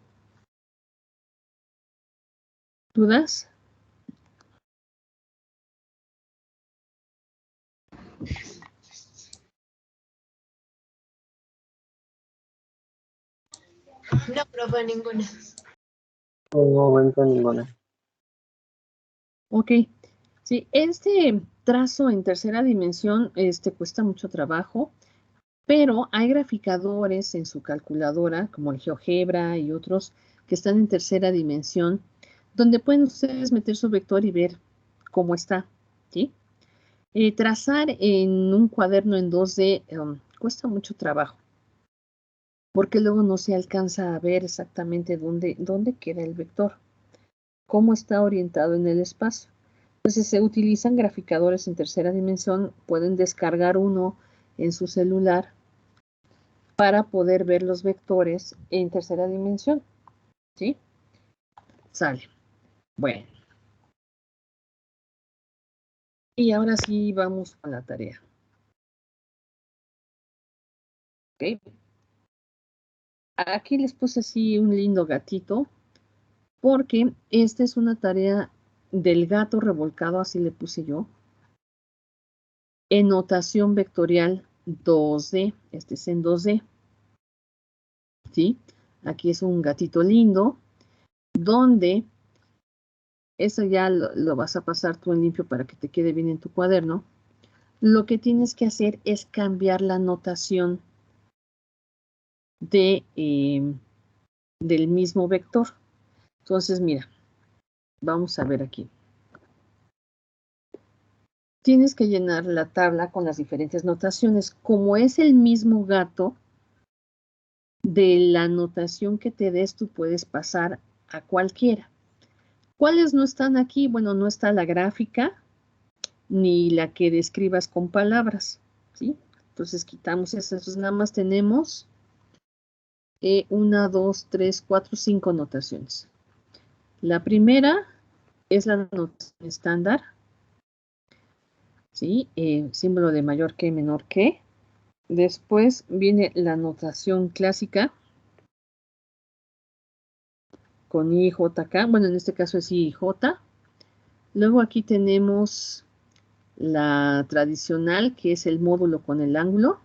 A: ¿Dudas?
D: No, profe, ninguna.
C: No momento ninguna.
A: Ok. Sí, este trazo en tercera dimensión cuesta mucho trabajo, pero hay graficadores en su calculadora, como el GeoGebra y otros, que están en tercera dimensión, donde pueden ustedes meter su vector y ver cómo está, ¿sí? Trazar en un cuaderno en 2D cuesta mucho trabajo, porque luego no se alcanza a ver exactamente dónde queda el vector, cómo está orientado en el espacio. Entonces se utilizan graficadores en tercera dimensión, pueden descargar uno en su celular para poder ver los vectores en tercera dimensión, ¿sí? Sale. Bueno. Y ahora sí vamos a la tarea. ¿Ok? Aquí les puse así un lindo gatito, porque esta es una tarea del gato revolcado, así le puse yo, en notación vectorial 2D. Este es en 2D, ¿sí? Aquí es un gatito lindo, donde eso ya lo vas a pasar tú en limpio para que te quede bien en tu cuaderno. Lo que tienes que hacer es cambiar la notación del mismo vector. Entonces, mira, vamos a ver aquí. Tienes que llenar la tabla con las diferentes notaciones. Como es el mismo gato, de la notación que te des, tú puedes pasar a cualquiera. ¿Cuáles no están aquí? Bueno, no está la gráfica, ni la que describas con palabras, ¿sí? Entonces quitamos esas. Entonces nada más tenemos 1, 2, 3, 4, 5 notaciones. La primera es la notación estándar, ¿sí? Símbolo de mayor que, menor que. Después viene la notación clásica con I, J, K. Bueno, en este caso es I y J. Luego aquí tenemos la tradicional, que es el módulo con el ángulo.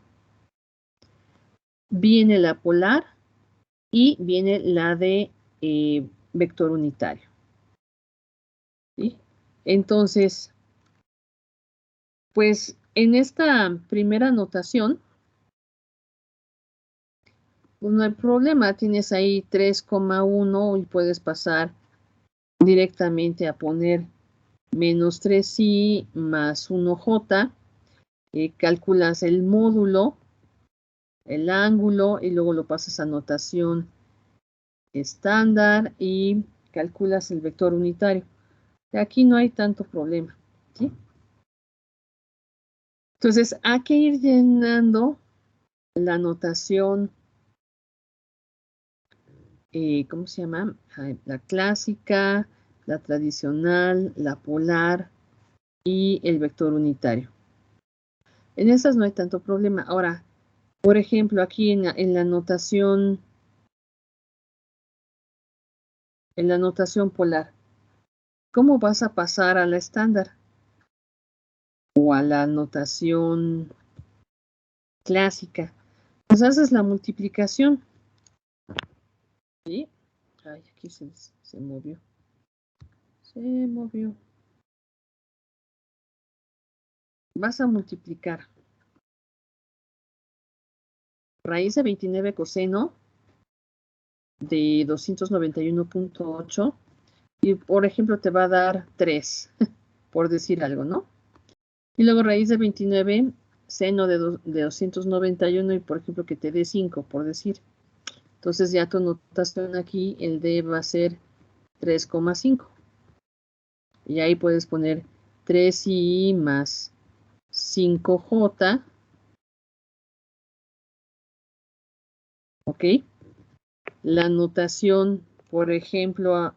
A: Viene la polar y viene la de vector unitario, ¿sí? Entonces, pues en esta primera notación, pues no hay problema. Tienes ahí 3,1 y puedes pasar directamente a poner menos 3i más 1j. Calculas el módulo, el ángulo, y luego lo pasas a notación estándar y calculas el vector unitario. Aquí no hay tanto problema, ¿sí? Entonces, hay que ir llenando la notación, ¿cómo se llama? La clásica, la tradicional, la polar y el vector unitario. En esas no hay tanto problema. Ahora, Por ejemplo, aquí en la notación polar, ¿cómo vas a pasar a la estándar? O a la notación clásica. Pues haces la multiplicación. ¿Sí? Ay, aquí se movió. Se movió. Vas a multiplicar raíz de 29 coseno de 291.8 y, por ejemplo, te va a dar 3, por decir algo, ¿no? Y luego raíz de 29 seno de 291 y, por ejemplo, que te dé 5, por decir. Entonces ya tu notación aquí, el D va a ser 3,5. Y ahí puedes poner 3i más 5j. ¿Ok? La notación, por ejemplo,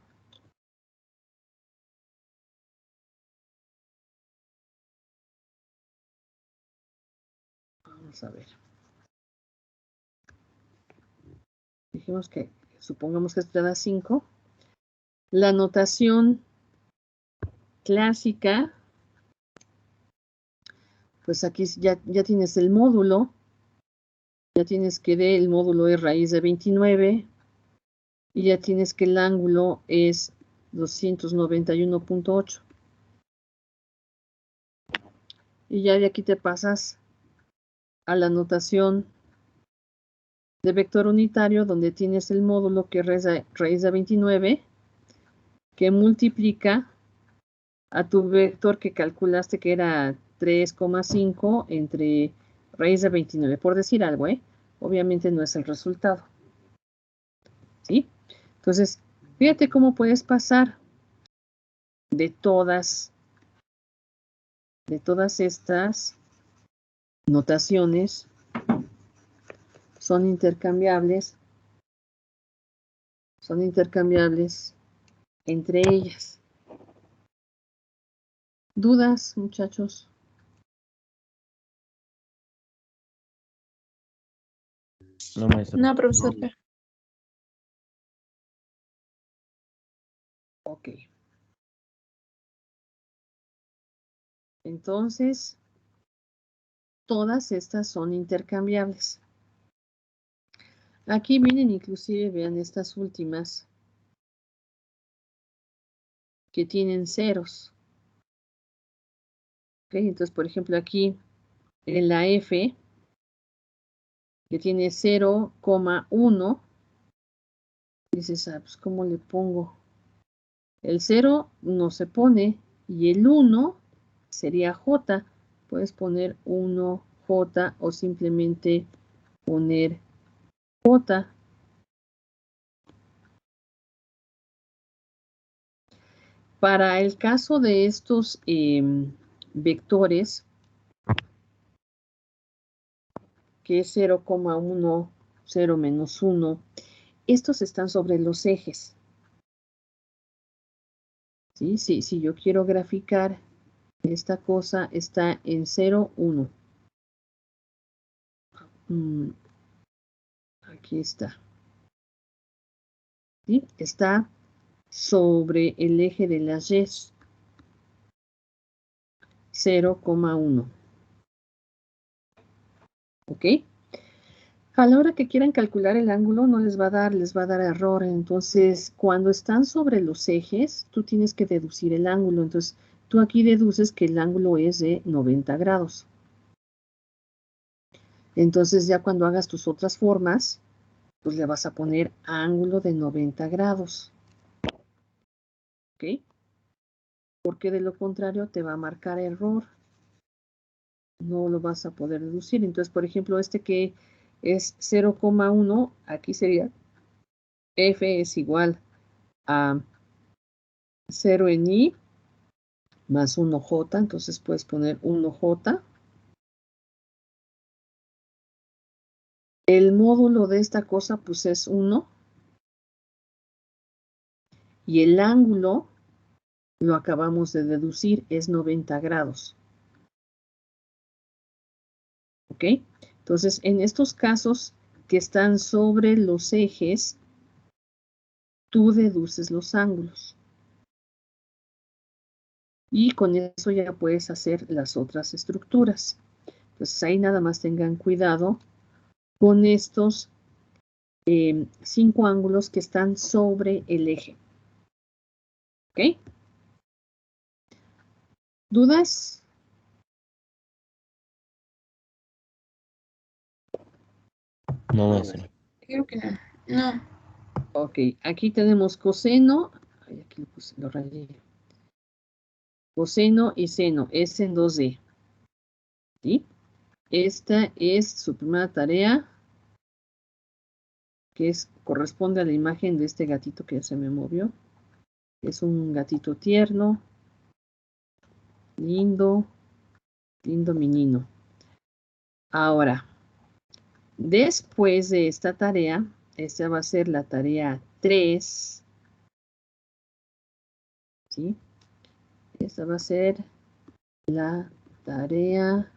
A: vamos a ver. Dijimos que, supongamos que esto te da 5. La notación clásica, pues aquí ya tienes el módulo. Ya tienes que el módulo es raíz de 29. Y ya tienes que el ángulo es 291.8. Y ya de aquí te pasas a la notación de vector unitario, donde tienes el módulo que es raíz de 29, que multiplica a tu vector que calculaste que era 3,5 entre raíz de 29, por decir algo, ¿eh? Obviamente no es el resultado. ¿Sí? Entonces, fíjate cómo puedes pasar de todas estas notaciones. Son intercambiables entre ellas. ¿Dudas, muchachos?
E: No, maestra.
D: No, profesor.
A: Ok. Entonces, todas estas son intercambiables. Aquí miren, inclusive vean estas últimas que tienen ceros. Ok, entonces, por ejemplo, aquí en la F, que tiene 0,1, dices, pues, ¿cómo le pongo? El 0 no se pone y el 1 sería J. Puedes poner 1J o simplemente poner J. Para el caso de estos vectores, que es 0,1, 0 menos 1, estos están sobre los ejes. ¿Sí? Si yo quiero graficar esta cosa, está en 0, 1. Aquí está. ¿Sí? Está sobre el eje de las Y. 0,1. ¿Ok? A la hora que quieran calcular el ángulo no les va a dar error. Entonces, cuando están sobre los ejes, tú tienes que deducir el ángulo. Entonces, tú aquí deduces que el ángulo es de 90 grados. Entonces, ya cuando hagas tus otras formas, pues le vas a poner ángulo de 90 grados. ¿Ok? Porque de lo contrario te va a marcar error. No lo vas a poder deducir. Entonces, por ejemplo, este que es 0,1, aquí sería F es igual a 0 en I más 1J, entonces puedes poner 1J. El módulo de esta cosa pues es 1 y el ángulo lo acabamos de deducir, es 90 grados. ¿Ok? Entonces, en estos casos que están sobre los ejes, tú deduces los ángulos. Y con eso ya puedes hacer las otras estructuras. Entonces, ahí nada más tengan cuidado con estos 5 ángulos que están sobre el eje. ¿Ok? ¿Dudas?
E: No, maestra.
D: Creo que no.
A: Ok, aquí tenemos coseno. Ay, aquí lo puse, lo rayé. Coseno y seno, es en 2D. ¿Sí? Esta es su primera tarea, que corresponde a la imagen de este gatito que ya se me movió. Es un gatito tierno, lindo, lindo menino. Ahora, después de esta tarea, esta va a ser la tarea 3. ¿Sí? Esta va a ser la tarea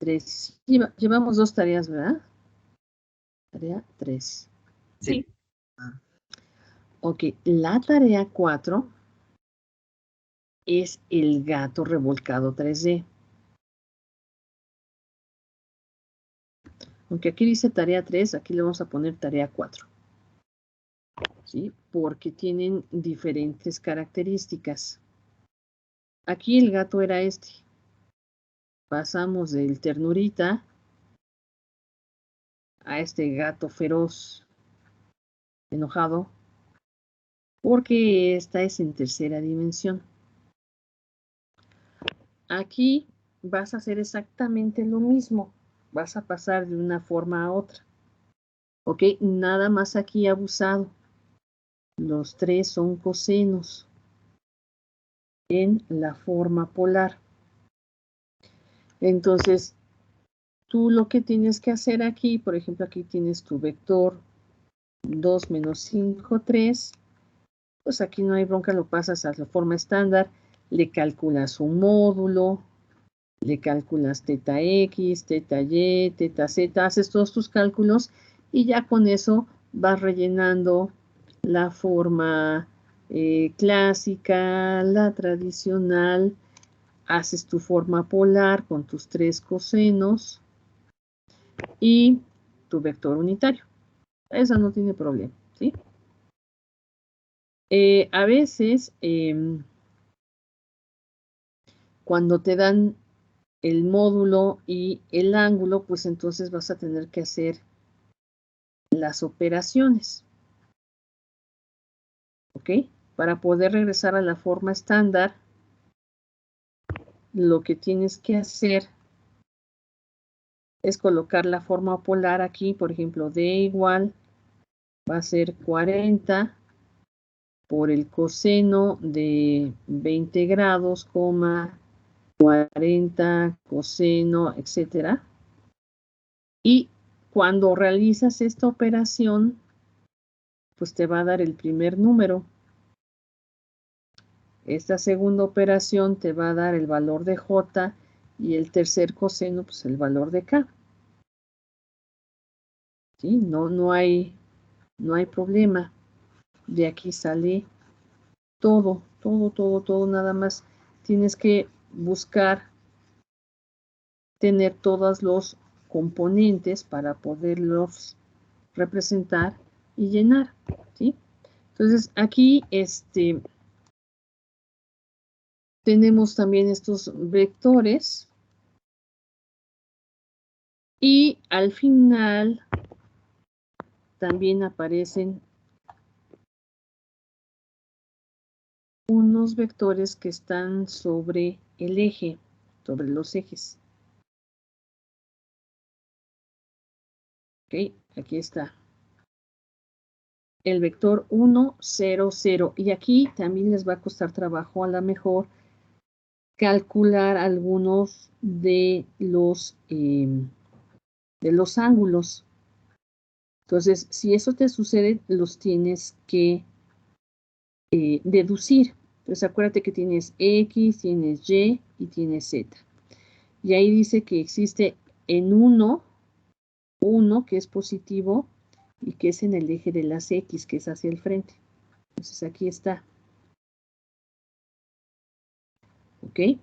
A: 3. Llevamos 2 tareas, ¿verdad? Tarea 3.
D: Sí.
A: Ok, la tarea 4 es el gato revolcado 3D. Aunque aquí dice tarea 3, aquí le vamos a poner tarea 4. ¿Sí? Porque tienen diferentes características. Aquí el gato era este. Pasamos del ternurita a este gato feroz, enojado, porque esta es en tercera dimensión. Aquí vas a hacer exactamente lo mismo. Vas a pasar de una forma a otra. ¿Ok? Nada más aquí abusado. Los 3 son cosenos en la forma polar. Entonces, tú lo que tienes que hacer aquí, por ejemplo, aquí tienes tu vector 2 menos 5, 3. Pues aquí no hay bronca, lo pasas a la forma estándar, le calculas un módulo, le calculas teta X, teta Y, teta Z, haces todos tus cálculos y ya con eso vas rellenando la forma clásica, la tradicional, haces tu forma polar con tus 3 cosenos y tu vector unitario. Esa no tiene problema, ¿sí? A veces, cuando te dan el módulo y el ángulo, pues entonces vas a tener que hacer las operaciones. ¿Ok? Para poder regresar a la forma estándar, lo que tienes que hacer es colocar la forma polar aquí, por ejemplo, D igual va a ser 40 por el coseno de 20 grados, 40 coseno, etcétera. Y cuando realizas esta operación, pues te va a dar el primer número. Esta segunda operación te va a dar el valor de J y el tercer coseno, pues el valor de K. ¿Sí? No hay problema. De aquí sale todo, nada más. Tienes que buscar tener todos los componentes para poderlos representar y llenar, ¿sí? Entonces, aquí tenemos también estos vectores y al final también aparecen unos vectores que están sobre el eje, sobre los ejes. Ok, aquí está. El vector 1, 0, 0. Y aquí también les va a costar trabajo a lo mejor calcular algunos de los ángulos. Entonces, si eso te sucede, los tienes que deducir. Entonces, acuérdate que tienes X, tienes Y y tienes Z. Y ahí dice que existe en uno que es positivo y que es en el eje de las X, que es hacia el frente. Entonces aquí está. ¿Ok?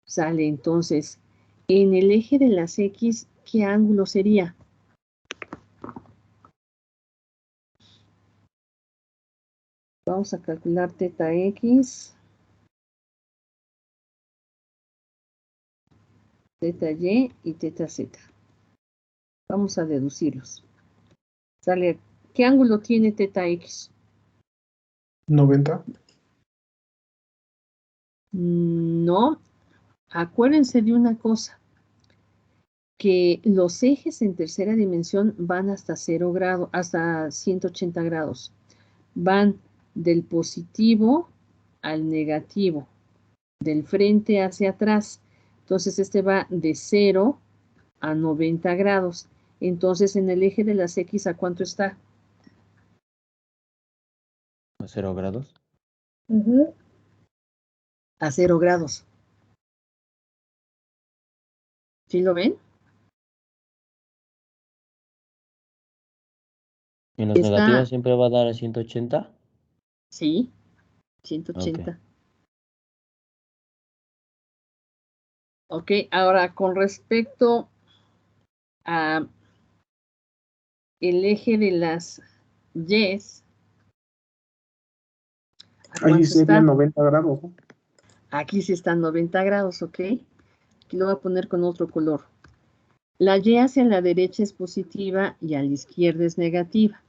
A: Sale entonces, en el eje de las X, ¿qué ángulo sería? Vamos a calcular teta X, teta Y y teta Z. Vamos a deducirlos. Sale, ¿qué ángulo tiene teta X?
B: 90.
A: No, acuérdense de una cosa, que los ejes en tercera dimensión van hasta 0 grado, hasta 180 grados. Van del positivo al negativo, del frente hacia atrás. Entonces este va de 0 a 90 grados. Entonces en el eje de las X, ¿a cuánto está?
E: ¿A 0 grados?
A: A 0 grados. ¿Sí lo ven?
E: ¿En los
A: Está,
E: negativos siempre va a dar a 180?
A: sí, 180. Ok, ahora con respecto a el eje de las Y's, ¿a
C: Ahí
A: cuánto
C: sería
A: está?
C: 90 grados, ¿no?
A: Aquí sí están 90 grados, ¿ok? Aquí lo voy a poner con otro color. La Y hacia la derecha es positiva y a la izquierda es negativa.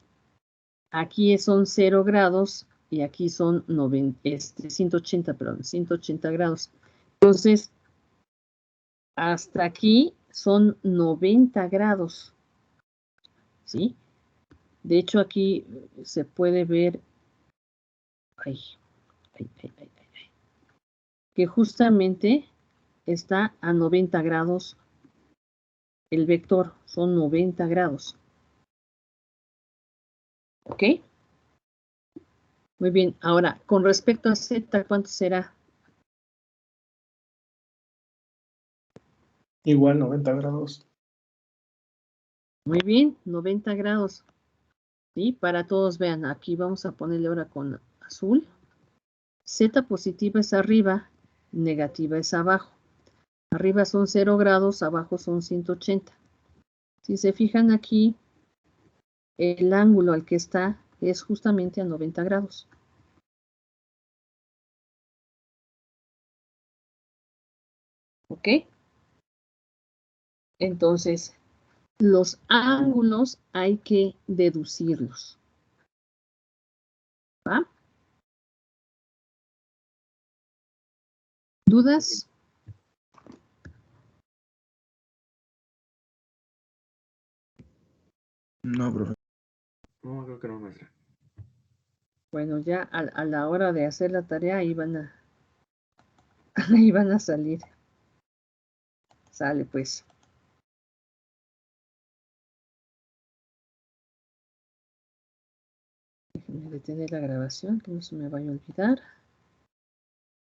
A: Aquí son 0 grados y aquí son 180, perdón, 180 grados. Entonces, hasta aquí son 90 grados, ¿sí? De hecho, aquí se puede ver que justamente está a 90 grados el vector, son 90 grados. ¿Ok? Muy bien, ahora, con respecto a Z, ¿cuánto será?
B: Igual 90 grados.
A: Muy bien, 90 grados. ¿Sí? Para todos, vean, aquí vamos a ponerle ahora con azul. Z positiva es arriba, negativa es abajo. Arriba son 0 grados, abajo son 180. Si se fijan aquí, el ángulo al que está es justamente a 90 grados. ¿Ok? Entonces, los ángulos hay que deducirlos. ¿Va? ¿Dudas?
B: No, profe.
F: No, creo que no, maestra.
A: Bueno, ya a la hora de hacer la tarea ahí ahí van a salir. Sale pues. Déjenme detener la grabación, que no se me vaya a olvidar.